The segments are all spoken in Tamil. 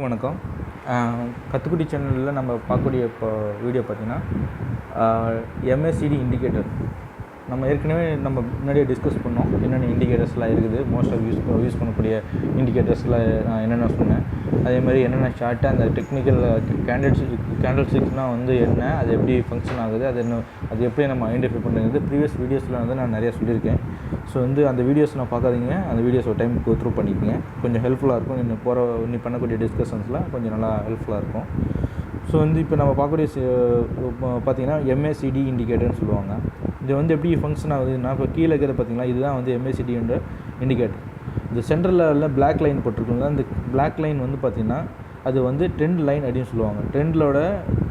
வணக்கம். கத்துக்குட்டி சேனலில் நம்ம பார்க்கக்கூடிய இப்போ வீடியோ பார்த்திங்கன்னா MACD இண்டிகேட்டர். நம்ம ஏற்கனவே முன்னாடியே டிஸ்கஸ் பண்ணோம் என்னென்ன இண்டிகேட்டர்ஸ்லாம் இருக்குது, மோஸ்ட் ஆஃப் யூஸ் பண்ணக்கூடிய இண்டிகேட்டர்ஸ்லாம் நான் என்னென்ன சொன்னேன். அதேமாதிரி என்னென்ன ஷார்ட்டாக அந்த டெக்னிக்கல் கேண்டல்ஸ்டிக்ஸ்னால் வந்து என்ன, அது எப்படி ஃபங்க்ஷன் ஆகுது, அது எப்படி நம்ம ஐடென்டிஃபை பண்ணுறது ப்ரீவியஸ் வீடியோஸில் வந்து நான் நிறையா சொல்லியிருக்கேன். ஸோ வந்து அந்த வீடியோஸ் நான் பார்க்காதீங்க, அந்த வீடியோஸ் ஒரு டைம் கோ த்ரூ பண்ணிக்கோங்க. கொஞ்சம் ஹெல்ப்ஃபுல்லாக இருக்கும். இன்னும் பண்ணக்கூடிய டிஸ்கஷன்ஸ்லாம் கொஞ்சம் நல்லா ஹெல்ப்ஃபுல்லாக இருக்கும். ஸோ வந்து இப்போ நம்ம பார்க்கக்கூடிய பார்த்திங்கன்னா MACD இண்டிகேட்டர்னு சொல்லுவாங்க. இது வந்து எப்படி ஃபங்க்ஷன் ஆகுதுன்னா, இப்போ கீழே இருக்கிறது பார்த்திங்கன்னா இதுதான் வந்து MACD என்ற இண்டிகேட்டர். இந்த சென்ட்ரலில் பிளாக் லைன் போட்டிருக்குங்க. அந்த பிளாக் லைன் வந்து பார்த்திங்கன்னா அது வந்து ட்ரெண்ட் லைன் அப்படின்னு சொல்லுவாங்க. ட்ரெண்டிலோட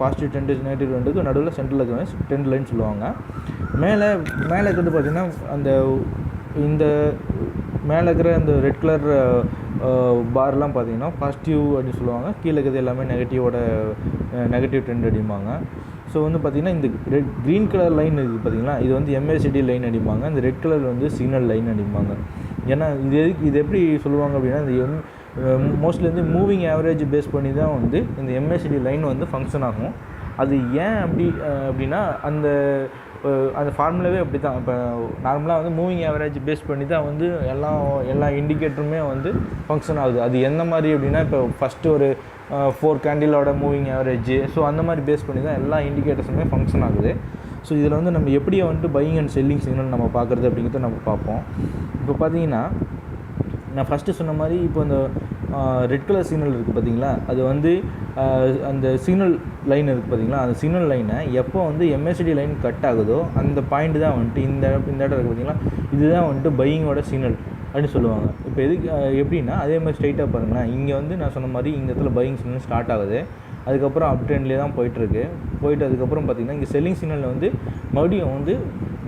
பாசிட்டிவ் ட்ரெண்டு நெகட்டிவ் ட்ரெண்டுக்கு நடுவில் சென்ட்ரலில் இருக்கிற ட்ரெண்ட் லைன் சொல்லுவாங்க. மேலே இருக்கிறது பார்த்திங்கன்னா இந்த மேலே இருக்கிற அந்த ரெட் கலர் பார்லாம் பார்த்திங்கன்னா பாசிட்டிவ் அப்படின்னு சொல்லுவாங்க. கீழே இருக்கிறது எல்லாமே நெகட்டிவ் ட்ரெண்ட் அடிப்பாங்க. ஸோ வந்து பார்த்திங்கன்னா இந்த க்ரீன் கலர் லைன் இருக்குது பார்த்திங்களா, இது வந்து MACD லைன் அடிப்பாங்க. இந்த ரெட் கலர் வந்து சிக்னல் லைன் அடிப்பாங்க. ஏன்னா இது எப்படி சொல்லுவாங்க அப்படின்னா, இந்த மோஸ்ட்லி வந்து மூவிங் ஆவரேஜ் பேஸ் பண்ணி தான் வந்து இந்த MACD லைன் வந்து ஃபங்க்ஷன் ஆகும். அது ஏன் அப்படின்னா அந்த ஃபார்முலாவே அப்படி தான். இப்போ நார்மலாக வந்து மூவிங் ஆவரேஜ் பேஸ் பண்ணி தான் வந்து எல்லா இண்டிகேட்டருமே வந்து ஃபங்க்ஷன் ஆகுது. அது எந்த மாதிரி அப்படின்னா, இப்போ ஃபஸ்ட்டு ஒரு 4 கேண்டிலோட மூவிங் ஆவரேஜ், ஸோ அந்த மாதிரி பேஸ் பண்ணி தான் எல்லா இண்டிகேட்டர்ஸுமே ஃபங்க்ஷன் ஆகுது. ஸோ இதில் வந்து நம்ம எப்படி வந்துட்டு பையிங் அண்ட் செல்லிங் சிக்னல் நம்ம பார்க்குறது அப்படிங்கிறத நம்ம பார்ப்போம். இப்போ பார்த்தீங்கன்னா நான் ஃபஸ்ட்டு சொன்ன மாதிரி இப்போ இந்த ரெட் கலர் சிக்னல் இருக்குது பார்த்திங்களா, அது வந்து அந்த சிக்னல் லைன் இருக்குது பார்த்திங்களா, அந்த சிக்னல் லைனை எப்போ வந்து MACD லைன் கட் ஆகுதோ அந்த பாயிண்ட் தான் வந்துட்டு இந்த இடம் இருக்குது பார்த்திங்களா, இதுதான் வந்துட்டு பையிங்கோட சிக்னல் அப்படின்னு சொல்லுவாங்க. இப்போ எப்படின்னா அதே மாதிரி ஸ்ட்ரைட்டாக பாருங்களேன். இங்கே வந்து நான் சொன்ன மாதிரி இந்த இடத்துல பையிங் சிக்னல் ஸ்டார்ட் ஆகுது. அதுக்கப்புறம் அப் ட்ரெண்ட்லேயே தான் போயிட்டு அதுக்கப்புறம் பார்த்திங்கன்னா இங்கே செல்லிங் சிக்னலில் வந்து மறுபடியும் வந்து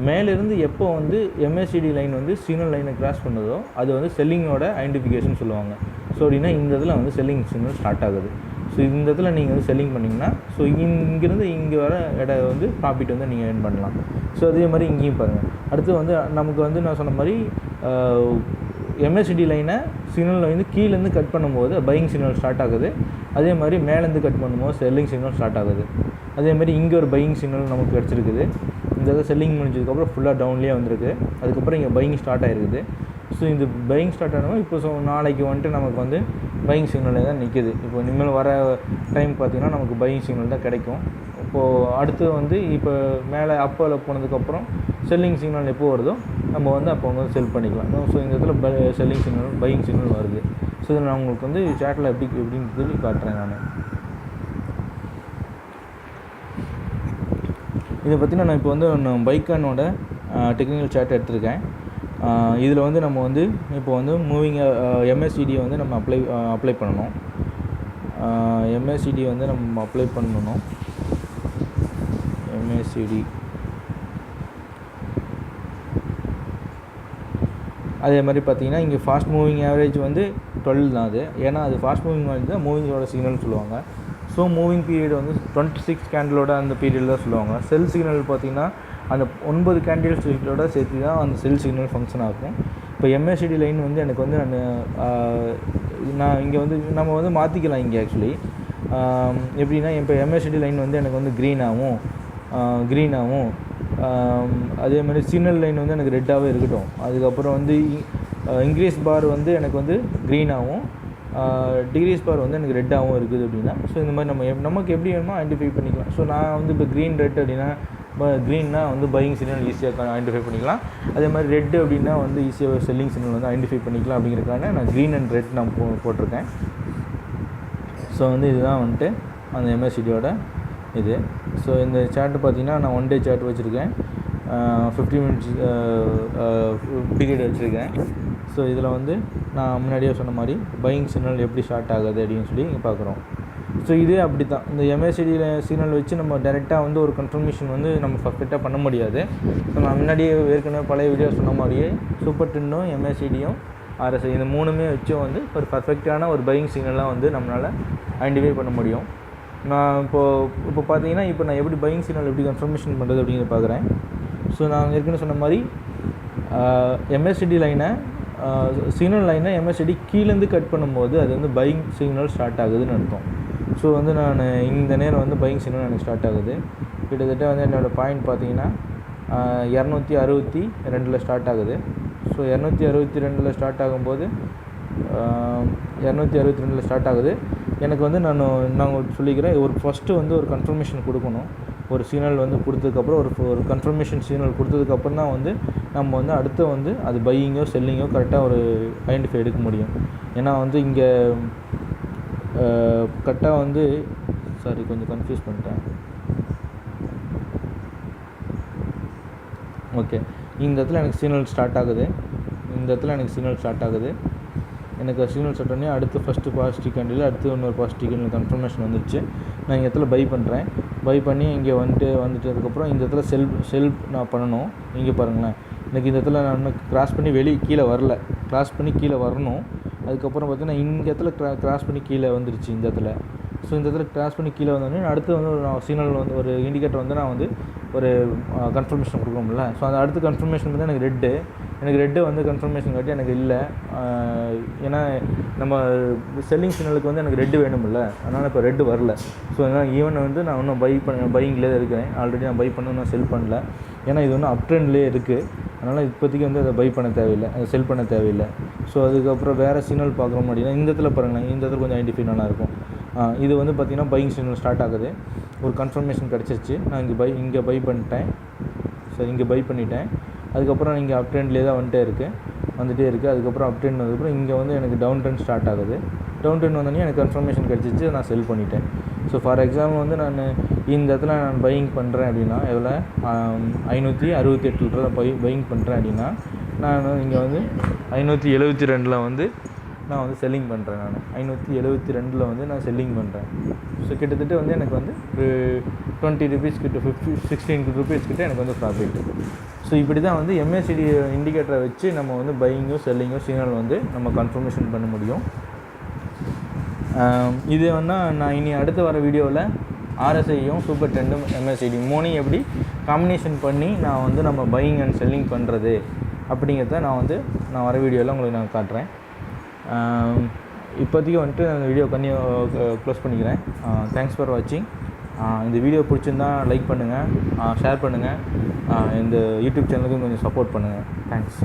மேலேருந்து எப்போ வந்து MACD லைன் வந்து சிக்னல் லைனை கிராஸ் பண்ணுதோ அது வந்து செல்லிங்கோட ஐடென்டிஃபிகேஷன் சொல்லுவாங்க. ஸோ அப்படின்னா இந்த இதில் வந்து செல்லிங் சிக்னல் ஸ்டார்ட் ஆகுது. ஸோ இந்த இடத்துல நீங்கள் வந்து செல்லிங் பண்ணிங்கன்னா ஸோ இங்கேருந்து இங்கே வர இடம் வந்து ப்ராஃபிட் வந்து நீங்கள் ஏர்ன் பண்ணலாம். ஸோ அதே மாதிரி இங்கேயும் பாருங்கள். அடுத்து வந்து நமக்கு வந்து நான் சொன்ன மாதிரி MACD லைனை சிக்னலில் வந்து கீழேருந்து கட் பண்ணும்போது பையிங் சிக்னல் ஸ்டார்ட் ஆகுது. அதே மாதிரி மேலேருந்து கட் பண்ணும்போது செல்லிங் சிக்னல் ஸ்டார்ட் ஆகுது. அதேமாதிரி இங்கே ஒரு பையிங் சிக்னல் நமக்கு கிடச்சிருக்குது. இந்த இதை செல்லிங் முடிஞ்சதுக்கப்புறம் ஃபுல்லாக டவுன்லேயே வந்திருக்கு. அதுக்கப்புறம் இங்கே பையிங் ஸ்டார்ட் ஆகிருக்குது. ஸோ இந்த பையிங் ஸ்டார்ட் ஆனவங்க இப்போ நாளைக்கு வந்துட்டு நமக்கு வந்து பையிங் சிக்னலே தான் நிற்கிது. இப்போ இனிமேல் வர டைம் பார்த்திங்கன்னா நமக்கு பையிங் சிக்னல் தான் கிடைக்கும். இப்போது அடுத்து வந்து இப்போ மேலே அப்பில் போனதுக்கப்புறம் செல்லிங் சிக்னல் எப்போ வருதோ நம்ம வந்து அப்போ வந்து செல் பண்ணிக்கலாம். ஸோ இந்த இடத்துல செல்லிங் சிக்னல் பையிங் சிக்னல் வருது. ஸோ இதை நான் உங்களுக்கு வந்து சாட்டில் எப்படின்னு சொல்லி காட்டுறேன். நான் இதை பற்றினா நான் இப்போ வந்து பைக்கானோட டெக்னிக்கல் சார்ட் எடுத்திருக்கேன். இதில் வந்து நம்ம வந்து இப்போ வந்து MACD வந்து நம்ம அப்ளை பண்ணணும். MACD வந்து நம்ம அப்ளை பண்ணணும். MACD அதே மாதிரி பார்த்திங்கன்னா இங்கே ஃபாஸ்ட் மூவிங் ஆவரேஜ் வந்து 12 தான். அது ஏன்னா அது ஃபாஸ்ட் மூவிங் ஆவரேஜ் தான் மூவிங்கோட சிக்னல்னு சொல்லுவாங்க. ஸோ மூவிங் பீரியட் வந்து 26 கேண்டிலோட அந்த பீரியடில் தான் சொல்லுவாங்க. செல் சிக்னல் பார்த்திங்கன்னா அந்த 9 கேண்டில் ஸ்டிக்கோட சேர்த்து தான் அந்த செல் சிக்னல் ஃபங்க்ஷன் ஆகும். இப்போ MACD லைன் வந்து எனக்கு வந்து நான் இங்கே வந்து நம்ம வந்து மாற்றிக்கலாம். இங்கே ஆக்சுவலி எப்படின்னா இப்போ MACD லைன் வந்து எனக்கு வந்து க்ரீனாகவும் அதே மாதிரி சிக்னல் லைன் வந்து எனக்கு ரெட்டாகவே இருக்கட்டும். அதுக்கப்புறம் வந்து இன்க்ரீஸ் பார் வந்து எனக்கு வந்து க்ரீனாகவும் டிகிரீஸ் பார் வந்து எனக்கு ரெட்டாகவும் இருக்குது அப்படின்னா, ஸோ இந்த மாதிரி நமக்கு எப்படி வேணுமோ ஐடென்டிஃபை பண்ணிக்கலாம். ஸோ நான் வந்து இப்போ க்ரீன் ரெட் அப்படின்னா க்ரீன்னா வந்து பையிங் சிக்னல் ஈஸியாக ஐடென்டிஃபை பண்ணிக்கலாம். அதே மாதிரி ரெட்டு அப்படின்னா வந்து ஈஸியாக செல்லிங் சிக்னல் வந்து ஐடென்டிஃபை பண்ணிக்கலாம். அப்படிங்கிறதுக்காக நான் க்ரீன் அண்ட் ரெட் நான் போட்டிருக்கேன். ஸோ வந்து இதுதான் வந்துட்டு அந்த MACDயோட இது. ஸோ இந்த சார்ட்டு பார்த்திங்கன்னா நான் 1 டே சார்ட் வச்சுருக்கேன். 50 மினிட்ஸ் பீரியட் வச்சுருக்கேன். ஸோ இதில் வந்து நான் முன்னாடியே சொன்ன மாதிரி பையிங் சிக்னல் எப்படி ஸ்டார்ட் ஆகுது அப்படின்னு சொல்லி இங்கே பார்க்குறோம். ஸோ இதே அப்படி தான். இந்த MACD சிக்னல் வச்சு நம்ம டைரெக்டாக வந்து ஒரு கன்ஃபர்மேஷன் வந்து நம்ம பர்ஃபெக்டாக பண்ண முடியாது. ஸோ நான் முன்னாடியே ஏற்கனவே பழைய வீடியோ சொன்ன மாதிரியே சூப்பர் ட்ரெண்டும் MACDயும் RSI இந்த மூணுமே வச்சும் வந்து ஒரு பர்ஃபெக்டான ஒரு பையிங் சிக்னலாக வந்து நம்மளால் ஐடென்டிஃபை பண்ண முடியும். நான் இப்போ பார்த்தீங்கன்னா இப்போ நான் எப்படி பையிங் சிக்னல் எப்படி கன்ஃபர்மேஷன் பண்ணுறது அப்படிங்கிறத பார்க்குறேன். ஸோ நான் ஏற்கனவே சொன்ன மாதிரி MACD லைனை சிக்னல் லைனை MACD கீழேருந்து கட் பண்ணும்போது அது வந்து பையிங் சிக்னல் ஸ்டார்ட் ஆகுதுன்னு அர்த்தம். ஸோ வந்து நான் இந்த நேரம் வந்து பையிங் சிக்னல் எனக்கு ஸ்டார்ட் ஆகுது. கிட்டத்தட்ட வந்து என்னோடய பாயிண்ட் பார்த்தீங்கன்னா 262 ஸ்டார்ட் ஆகுது. ஸோ 262 ஸ்டார்ட் ஆகும்போது 262 ஸ்டார்ட் ஆகுது. எனக்கு வந்து நான் சொல்லிக்கிறேன், ஒரு ஃபஸ்ட்டு வந்து ஒரு கன்ஃபர்மேஷன் கொடுக்கணும். ஒரு சிக்னல் வந்து கொடுத்ததுக்கப்புறம் ஒரு கன்ஃபர்மேஷன் சிக்னல் கொடுத்ததுக்கப்புறம் தான் வந்து நம்ம வந்து அடுத்து வந்து அது பையிங்கோ செல்லிங்கோ கரெக்டாக ஒரு ஐடென்டிஃபை எடுக்க முடியும். ஏன்னா வந்து இங்கே கரெக்டாக வந்து கொஞ்சம் கன்ஃபியூஸ் பண்ணிட்டேன். ஓகே, இந்த இடத்துல எனக்கு சிக்னல் ஸ்டார்ட் ஆகுது. எனக்கு சிக்னல் ஸ்டார்ட் பண்ணி அடுத்து ஃபஸ்ட்டு பாசிட்டிவ் கேண்டில், அடுத்து இன்னொரு பாசிட்டிவ் கேண்டில் கன்ஃபர்மேஷன் வந்துடுச்சு. நான் இந்த இடத்துல பை பண்ணுறேன். பை பண்ணி இங்கே வந்துட்டதுக்கப்புறம் இந்த இடத்துல செல் நான் பண்ணணும். இங்கே பாருங்களேன், எனக்கு இந்த இடத்துல நான் இன்னும் கிராஸ் பண்ணி கீழே வரல. கிராஸ் பண்ணி கீழே வரணும். அதுக்கப்புறம் பார்த்தீங்கன்னா இந்த இடத்துல கிராஸ் பண்ணி கீழே வந்துருச்சு இந்த இடத்துல. ஸோ இந்த இடத்துல கிராஸ் பண்ணி கீழே வந்தோடனே அடுத்து வந்து ஒரு சிக்னல் வந்து ஒரு இண்டிகேட்டர் வந்து நான் வந்து ஒரு கன்ஃபர்மேஷன் கொடுக்கணும்ல. ஸோ அந்த அடுத்த கன்ஃபர்மேஷன் வந்து எனக்கு ரெட்டு வந்து கன்ஃபர்மேஷன் காட்டி எனக்கு இல்லை. ஏன்னா நம்ம செல்லிங் சிக்னலுக்கு வந்து எனக்கு ரெட்டு வேணும்ல, அதனால் இப்போ ரெட்டு வரல. ஸோ அதனால் ஈவன் வந்து நான் இன்னும் பையிங்லேயே தான் இருக்கிறேன். ஆல்ரெடி நான் பை பண்ண நான் செல் பண்ணல. ஏன்னா இது வந்து அப் ட்ரெண்ட்லேயே இருக்குது. அதனால் இப்போதைக்கு வந்து அதை பை பண்ண தேவையில்லை, அதை செல் பண்ண தேவையில்லை. ஸோ அதுக்கப்புறம் வேறு சிக்னல் பார்க்குறோம் அப்படின்னா இந்த இடத்துல பாருங்களேன், இந்த இடத்துல கொஞ்சம் ஐடென்டிஃபை நல்லாயிருக்கும். இது வந்து பார்த்திங்கன்னா பையிங் சிக்னல் ஸ்டார்ட் ஆகுது. ஒரு கன்ஃபர்மேஷன் கிடச்சிருச்சு. நான் இங்கே பை பண்ணிட்டேன். சரி, இங்கே பை பண்ணிட்டேன். அதுக்கப்புறம் இங்கே அப் ட்ரெண்ட்லேயே தான் வந்துட்டே இருக்குது. அதுக்கப்புறம் அப் ட்ரெண்ட் வந்ததுக்கப்புறம் இங்கே வந்து எனக்கு டவுன் ட்ரெண்ட் ஸ்டார்ட் ஆகுது. டவுன் ட்ரெண்ட் வந்தோடனே எனக்கு கன்ஃபர்மேஷன் கிடச்சிச்சு, நான் செல் பண்ணிட்டேன். ஸோ ஃபார் எக்ஸாம்பிள் வந்து நான் இந்த இடத்துல நான் பையிங் பண்ணுறேன் அப்படின்னா எவ்வளோ 568 பையிங் பண்ணுறேன் அப்படின்னா நான் இங்கே வந்து 572 வந்து நான் வந்து செல்லிங் பண்ணுறேன். நான் 572 வந்து நான் செல்லிங் பண்ணுறேன். ஸோ கிட்டத்தட்ட வந்து எனக்கு வந்து ஒரு 20 rupees கிட்ட 16 rupees கிட்ட எனக்கு வந்து ப்ராஃபிட். ஸோ இப்படி தான் வந்து MACD இண்டிகேட்டரை வச்சு நம்ம வந்து பையிங்கோ செல்லிங்கோ சிக்னல் வந்து நம்ம கன்ஃபர்மேஷன் பண்ண முடியும். இது வேணா நான் இனி அடுத்து வர வீடியோவில் RSIயும் சூப்பர் ட்ரெண்டும் MACD மூணையும் எப்படி காம்பினேஷன் பண்ணி நான் வந்து நம்ம பையிங் அண்ட் செல்லிங் பண்ணுறது அப்படிங்கிறத நான் வர வீடியோவில் உங்களுக்கு நான் காட்டுறேன். இப்போதைக்கு வந்துட்டு அந்த வீடியோ க்ளோஸ் பண்ணிக்கிறேன். தேங்க்ஸ் ஃபார் வாட்சிங். இந்த வீடியோ பிடிச்சிருந்தா லைக் பண்ணுங்கள், ஷேர் பண்ணுங்கள். இந்த யூடியூப் சேனலுக்கும் கொஞ்சம் சப்போர்ட் பண்ணுங்கள். தேங்க்ஸ்.